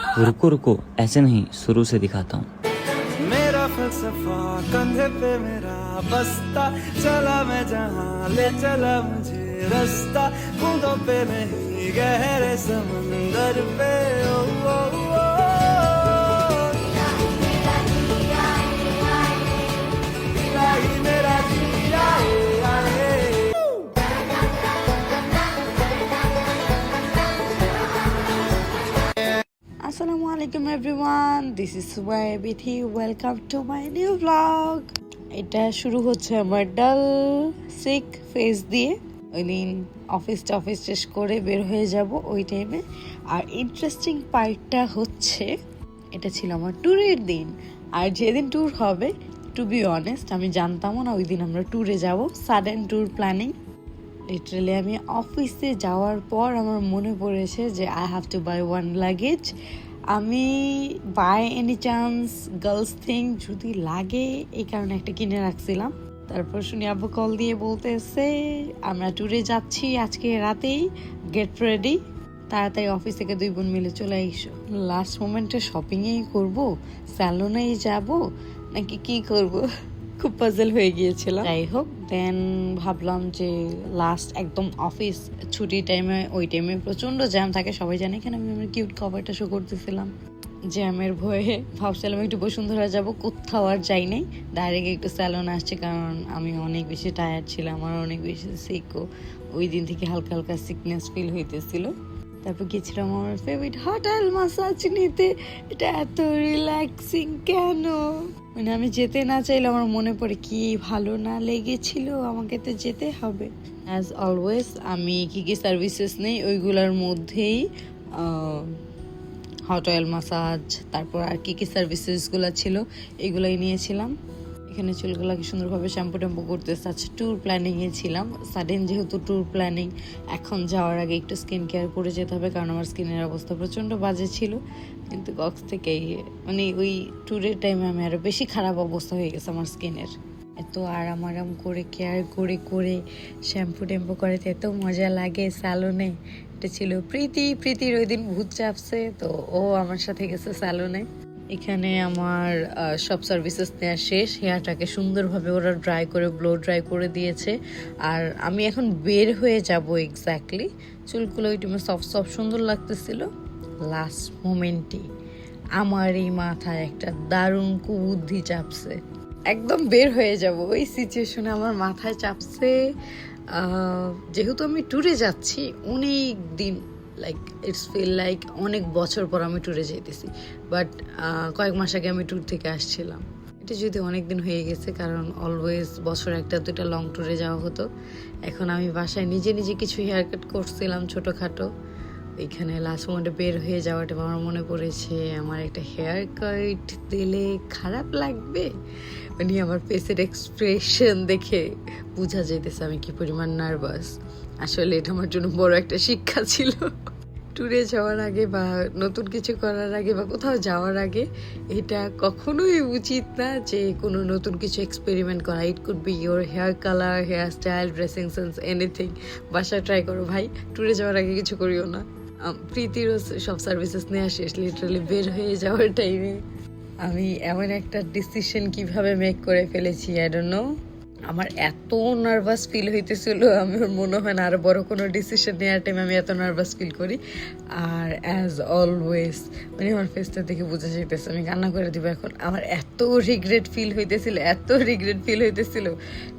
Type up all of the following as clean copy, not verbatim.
रुको रुको, ऐसे नहीं, शुरू से दिखाता हूँ। मेरा फलसफा कंधे पे मेरा बस्ता, चला मैं जहाँ ले चला मुझे रास्ता, बूंदों पे नहीं गहरे समंदर पे। ओ, ओ, ओ, इलाही मेरा जिया आए। Assalamu alaikum everyone, this is Suwaibiti. Welcome to my new vlog. এটা শুরু হচ্ছে আমার ডাল সিক ফেস দিয়ে। ওই দিন অফিস শেষ করে বের হয়ে যাব ওই টাইমে। আর ইন্টারেস্টিং পার্টটা হচ্ছে এটা ছিল আমার ট্যুরের দিন। আর যেদিন ট্যুর হবে, টু বি অনেস্ট আমি জানতামও না ওই দিন আমরা ট্যুরে যাব। Sudden tour planning. লিটারালি আমি অফিসে যাওয়ার পর আমার মনে পড়েছে যে I have to buy one luggage. আমি by any chance girls thing যদি লাগে এই কারণে একটা কিনে রাখছিলাম। তারপর শুনি আব্বু কল দিয়ে বলতেছে আমরা ট্যুরে যাচ্ছি আজকে রাতেই, গেট রেডি, তাড়াতাড়ি অফিস থেকে দুই বোন মিলে চলে এসো। লাস্ট মোমেন্টে শপিংয়েই করব, স্যালনেই যাব নাকি কি করব, খুব পাজল হয়ে গিয়েছিলাম। যাই হোক, দেন ভাবলাম যে লাস্ট একদম অফিস ছুটি টাইমে, ওই টাইমে প্রচণ্ড জ্যাম থাকে সবাই জানে। এখানে আমি আমার কিউট কভারটা শো করতেছিলাম। জ্যামের ভয়ে ভাবছিলাম একটু বসুন্ধরা যাব, কোথাও আর যাই নাই, ডাইরেক্ট একটু স্যালন আসছে কারণ আমি অনেক বেশি টায়ার্ড ছিলাম, আমার অনেক বেশি সিকও ওই দিন থেকে হালকা হালকা সিকনেস ফিল হইতেছিল। তারপর গেছিলাম আমার ফেভারিট হোটেল মাসাজ নিতে। এটা এত রিল্যাক্সিং কেন, মানে আমি যেতে না চাইলে আমার মনে পড়ে কি ভালো না লেগেছিল, আমাকে তো যেতে হবে। অ্যাজ অলওয়েজ আমি কি কি সার্ভিসেস নেই ওইগুলোর মধ্যেই হট অয়েল মাসাজ, তারপর আর কি কি সার্ভিসেসগুলো ছিল এগুলোই নিয়েছিলাম। এখানে চুলগুলোকে সুন্দরভাবে শ্যাম্পু ট্যাম্পু করতে চাচ্ছি। ট্যুর প্ল্যানিংয়ে ছিলাম, সাডেন যেহেতু ট্যুর প্ল্যানিং, এখন যাওয়ার আগে একটু স্কিন কেয়ার করে যেতে হবে কারণ আমার স্কিনের অবস্থা প্রচণ্ড বাজে ছিল। কিন্তু কক্স থেকে মানে ওই ট্যুরের টাইমে আমি আরও বেশি খারাপ অবস্থা হয়ে গেছে আমার স্কিনের। এত আরাম করে কেয়ার করে করে শ্যাম্পু ট্যাম্পু করাতে এত মজা লাগে স্যালনে। এটা ছিল প্রীতির ওই দিন ভূত চাপছে, তো ও আমার সাথে গেছে স্যালনে। এখানে আমার সব সার্ভিসেস নেওয়া শেষ। হেয়ারটাকে সুন্দরভাবে ওরা ড্রাই করে ব্লো ড্রাই করে দিয়েছে। আর আমি এখন বের হয়ে যাব এক্স্যাক্টলি। চুলগুলো ওই টাইমে সফট সুন্দর লাগতেছিল। লাস্ট মোমেন্টে আমার এই মাথায় একটা দারুণ কুবুদ্ধি চাপছে, একদম বের হয়ে যাব ওই সিচুয়েশনে আমার মাথায় চাপছে। যেহেতু আমি ট্যুরে যাচ্ছি অনেক দিন, লাইক ইটস ফিল লাইক অনেক বছর পর আমি ট্যুরে যেতেছি, বাট কয়েক মাস আগে আমি ট্যুর থেকে আসছিলাম। এটা যদি অনেক দিন হয়ে গেছে কারণ অলওয়েজ বছর একটা দুটা লং ট্যুরে যাওয়া হতো। এখন আমি বাসায় নিজে কিছু হেয়ার কাট করছিলাম ছোটোখাটো। এইখানে লাস্ট মোমেন্টে বের হয়ে যাওয়াটা আমার মনে পড়েছে আমার একটা হেয়ার কাট দিলে খারাপ লাগবে, মানে আমার ফেসের এক্সপ্রেশন দেখে বোঝা যেতেছে আমি কি পরিমাণ নার্ভাস। আসলে এটা আমার জন্য বড় একটা শিক্ষা ছিল। ট্যুরে যাওয়ার আগে বা নতুন কিছু করার আগে বা কোথাও যাওয়ার আগে এটা কখনোই উচিত না যে কোনো নতুন কিছু এক্সপেরিমেন্ট করা। It could be your hair colour, hair style, dressing sense, anything. বাসায় ট্রাই করো ভাই, ট্যুরে যাওয়ার আগে কিছু করিও না। প্রীতিরও সব সার্ভিসেস নেওয়া শেষ, লিটারালি বের হয়ে যাওয়ার টাইমে আমি এমন একটা ডিসিশন কিভাবে মেক করে ফেলেছি আই ডোন্ট নো। আমার এত নার্ভাস ফিল হইতেছিল, আমার মনে হয় না আর বড় কোনো ডিসিশন নেওয়ার টাইম আমি এত নার্ভাস ফিল করি। আর অ্যাজ অলওয়েজ মানে আমার ফেসটা দেখে বোঝা যাইতেছে আমি কান্না করে দিব এখন। আমার এত রিগ্রেট ফিল হইতেছিল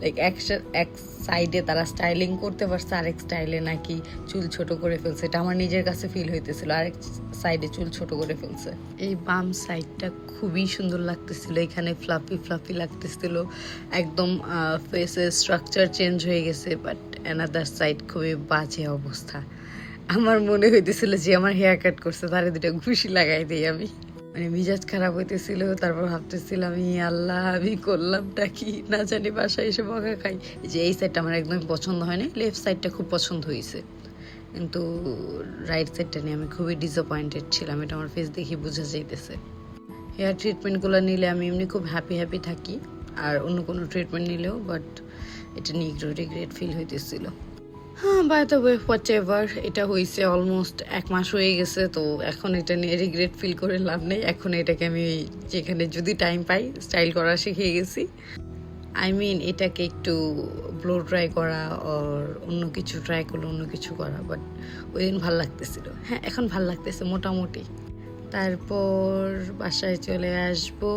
লাইক এক সাইডে তারা স্টাইলিং করতে পারছে, আরেক স্টাইলে নাকি চুল ছোট করে ফেলছে, এটা আমার নিজের কাছে ফিল হইতেছিল। আরেক সাইডে চুল ছোট করে ফেলছে। এই বাম সাইডটা খুবই সুন্দর লাগতেছিল, এখানে ফ্লাফি লাগতেছিল, একদম ফেসের স্ট্রাকচার চেঞ্জ হয়ে গেছে। বাট অ্যানাদার সাইড খুবই বাজে অবস্থা। আমার মনে হইতেছিল যে আমার হেয়ার কাট করছে তারে দুটো ঘুষি লাগাই দিই আমি, মানে মিজাজ খারাপ হইতেছিল। তারপর ভাবতেছিলাম আল্লাহ আমি করলামটা কি, না জানি বাসায় এসে বকা খাই। যে এই সাইডটা আমার একদমই পছন্দ হয়নি, লেফট সাইডটা খুব পছন্দ হয়েছে, কিন্তু রাইট সাইডটা নিয়ে আমি খুবই ডিসঅ্যাপয়েন্টেড ছিলাম। এটা আমার ফেস দেখে বোঝা যাইতেছে। হেয়ার ট্রিটমেন্টগুলো নিলে আমি এমনি খুব হ্যাপি থাকি, আর অন্য কোনো ট্রিটমেন্ট নিলেও, বাট এটা নিয়ে একটু রিগ্রেট ফিল হইতেছিল। হ্যাঁ, by the way whatever, এটা হয়েছে অলমোস্ট 1 মাস হয়ে গেছে, তো এখন এটা নিয়ে রিগ্রেট ফিল করে লাভ নেই। এখন এটাকে আমি যেখানে যদি টাইম পাই স্টাইল করা শিখে গেছি। আই মিন এটাকে একটু ব্লো ট্রাই করা আর অন্য কিছু ট্রাই করলে অন্য কিছু করা, বাট ওই দিন ভাল লাগতেছিল। হ্যাঁ, এখন ভাল লাগতেছে মোটামুটি। তারপর বাসায় চলে আসবো,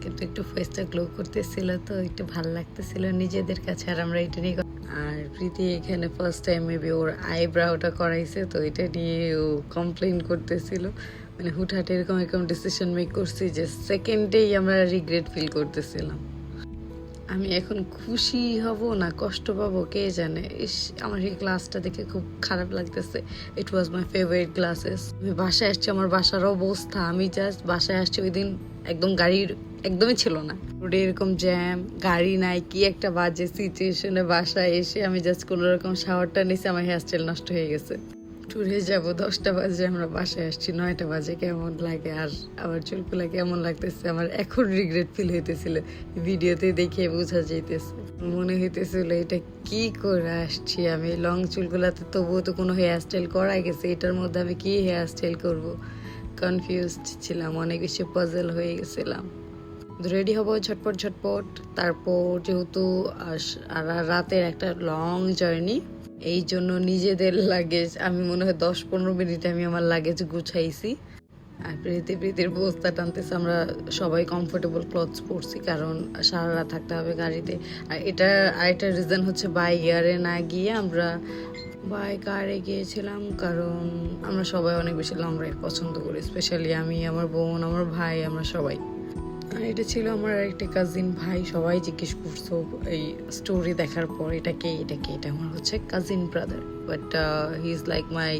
কিন্তু একটু ফেসটা গ্লো করতেছিল, তো একটু ভাল লাগতেছিল নিজেদের কাছে। আর আমরা এটা নিয়ে আর প্রীতি এখানে ফার্স্ট টাইম মেবি ওর আইব্রাউটা করাইছে, তো এটা নিয়ে ও কমপ্লেন করতেছিল। মানে হুটহাট এরকম এরকম ডিসিশন মেক করছি যে সেকেন্ডেই আমরা রিগ্রেট ফিল করতেছিলাম। আমি এখন খুশি হব না কষ্ট পাবো কে জানে। ইস, আমার এই ক্লাসটা দেখে খুব খারাপ লাগতেছে। ইট ওয়াজ মাই ফেভারিট ক্লাসেস। আমি বাসায় আসছি, আমার বাসার অবস্থা, আমি জাস্ট বাসায় আসছি ওই দিন একদম গাড়ির একদমই ছিল না, রোডে এরকম জ্যাম, গাড়ি নাই, কি একটা বাজে সিচুয়েশনে বাসায় এসে আমি জাস্ট কোনো রকম শাওয়ারটা নিয়েছি, আমার হেয়ারস্টাইল নষ্ট হয়ে গেছে। ট্যুরে যাবো 10টা বাজে, আমরা বাসায় আসছি 9টা বাজে, কেমন লাগে। আর আমার চুলগুলা কেমন লাগতেছে আমার এখন রিগ্রেট ফিল হইতেছিল, ভিডিওতে দেখে বোঝা যাইতেছে। মনে হইতেছিল এটা কি করে আসছি আমি, লং চুলগুলাতে তবুও তো কোনো হেয়ার স্টাইল করা গেছে, এটার মধ্যে আমি কি হেয়ার স্টাইল করবো। কনফিউজড ছিলাম, অনেক বেশি পাজল হয়ে গেছিলাম। রেডি হবো ঝটপট ঝটপট। তারপর যেহেতু রাতের একটা লং জার্নি, এই জন্য নিজেদের লাগেজ আমি মনে হয় 10-15 মিনিটে আমি আমার লাগেজ গুছাইছি। আর প্রীতির বস্তা টানতেছে, আমরা সবাই কমফোর্টেবল ক্লথস পরছি কারণ সারা রাত থাকতে হবে গাড়িতে। আর এটার আরেকটা রিজন হচ্ছে বাই এয়ারে না গিয়ে আমরা বাই কারে গিয়েছিলাম, কারণ আমরা সবাই অনেক বেশি লং রাইড পছন্দ করি, স্পেশালি আমি, আমার বোন, আমার ভাই, আমরা সবাই। আর এটা ছিল আমার একটা কাজিন ভাই, সবাই জিজ্ঞেস করছো এই স্টোরি দেখার পর এটা আমার হচ্ছে cousin brother, but he is like my,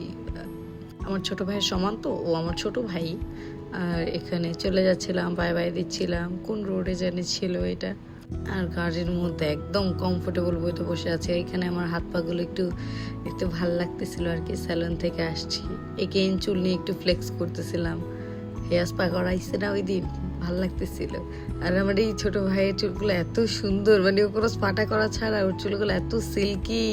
আমার ছোট ভাইয়ের সমান, তো ও আমার ছোট ভাই। আর এখানে চলে যাচ্ছিলাম, বাই বাই দিচ্ছিলাম, কোন রোডে জানি ছিল এটা। আর গাড়ির মধ্যে একদম কমফোর্টেবল বইতে বসে আছে। এখানে আমার হাত পাগুলো একটু ভাল লাগতেছিল আর কি, স্যালন থেকে আসছি, এগেইন চুল নিয়ে একটু ফ্লেক্স করতেছিলাম। হেয়ার স্পা করাইছে না ওই দিন, ভাল লাগতেছিল। আর আমার এই ছোট ভাইয়ের চুলগুলো এত সুন্দর, মানে ও কোনো স্পাটা করা ছাড়া ওর চুলগুলো এত সিল্কি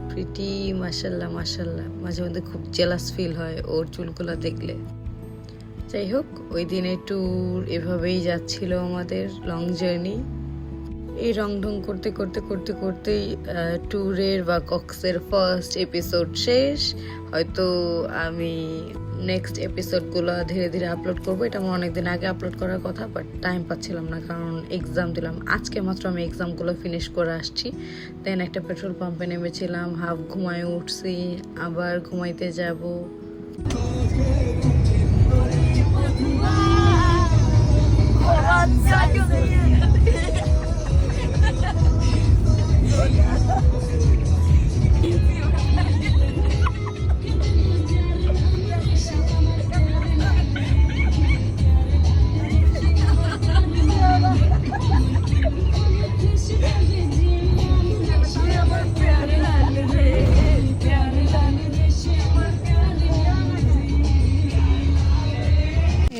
প্রিটি, মাশাল্লাহ মাশাল্লাহ। মাঝে মধ্যে খুব জেলাস ফিল হয় ওর চুলগুলো দেখলে। যাই হোক, ওই দিনের ট্যুর এভাবেই যাচ্ছিল আমাদের লং জার্নি। এই রং ঢং করতে করতেই ট্যুরের বা কক্সের ফার্স্ট এপিসোড শেষ। হয়তো আমি নেক্সট এপিসোডগুলো ধীরে ধীরে আপলোড করবো। এটা আমার অনেকদিন আগে আপলোড করার কথা, বাট টাইম পাচ্ছিলাম না কারণ এক্সাম দিলাম। আজকে মাত্র আমি এক্সামগুলো ফিনিশ করে আসছি। দেন একটা পেট্রোল পাম্পে নেমেছিলাম, হাফ ঘুমায় উঠছি, আবার ঘুমাইতে যাব।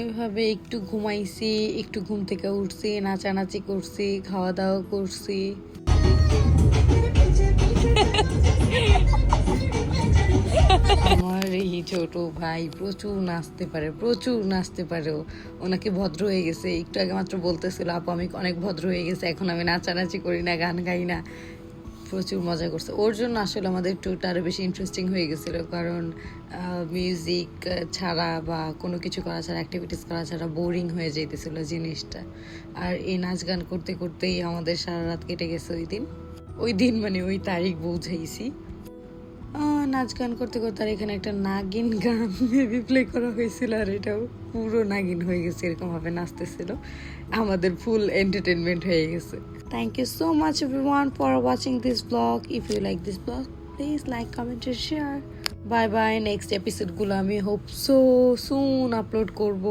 এভাবে একটু ঘুমাইছি, একটু ঘুম থেকে উঠছি, নাচানাচি করছি, খাওয়া দাওয়া করছি। আমার এই ছোট ভাই প্রচুর নাচতে পারে। ওনাকে ভদ্র হয়ে গেছে, একটু আগে মাত্র বলতেছিল আপু আমি অনেক ভদ্র হয়ে গেছে, এখন আমি নাচানাচি করি না, গান গাই না। প্রচুর মজা করছে। ওর জন্য আসলে আমাদের ট্যুরটা আরও বেশি ইন্টারেস্টিং হয়ে গেছিলো, কারণ মিউজিক ছাড়া বা কোনো কিছু করা ছাড়া, অ্যাক্টিভিটিস করা ছাড়া বোরিং হয়ে যেতেছিল জিনিসটা। আর এই নাচ গান করতে করতেই আমাদের সারা রাত কেটে গেছে ওই দিন মানে ওই তারিখ বুঝাইছি। নাচ গান করতে করতে আর এখানে একটা নাগিন গান মেবি প্লে করা হয়েছিল, আর এটাও পুরো নাগিন হয়ে গেছে, এরকমভাবে নাচতেছিল। আমাদের ফুল এন্টারটেনমেন্ট হয়ে গেছে। Thank you so much everyone for watching this vlog. If you like this vlog, please like, comment and share. Bye bye. Next episode গুলো আমি hope so soon upload করব।